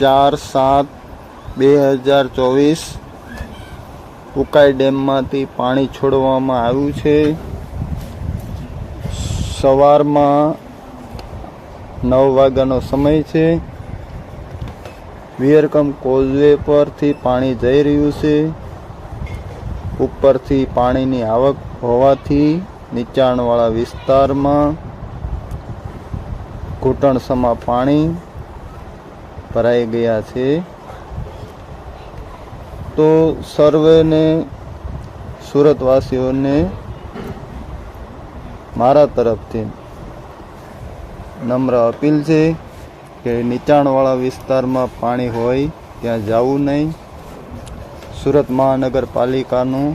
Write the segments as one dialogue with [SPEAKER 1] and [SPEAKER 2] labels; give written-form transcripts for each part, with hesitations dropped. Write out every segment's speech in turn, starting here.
[SPEAKER 1] 4/7/2024 ઉકાઈ ડેમમાંથી પાણી છોડવામાં આવ્યું છે. સવારમાં 9 વાગ્યાનો સમય છે. વિયરકમ કોઝવે પરથી પાણી જઈ રહ્યું છે. ઉપરથી પાણીની આવક હોવાથી નીચાણવાળા વિસ્તારમાં ઘૂંટણસમા પાણી ભરાઈ ગયા છે. તો સર્વેને સુરતવાસીઓને મારા તરફથી નમ્ર અપીલ છે કે નીચાણવાળા વિસ્તારમાં પાણી હોય ત્યાં જવું નહીં. સુરત મહાનગરપાલિકાનું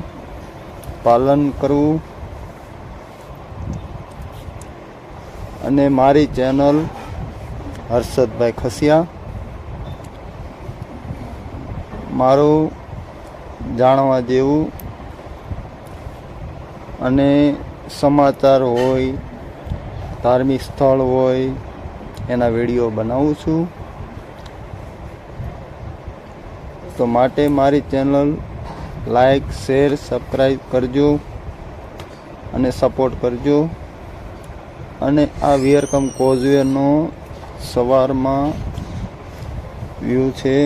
[SPEAKER 1] પાલન કરવું અને મારી ચેનલ હર્ષદભાઈ ખસિયા મારું જાણવા જેવું અને સમાચાર હોય, ધાર્મિક સ્થળ હોય એના વિડીયો બનાવું છું. તો માટે મારી ચેનલ લાઈક, શેર, સબસ્ક્રાઈબ કરજો અને સપોર્ટ કરજો. અને આ વિયરકમ કોઝવેનો સવારમાં વ્યૂ છે.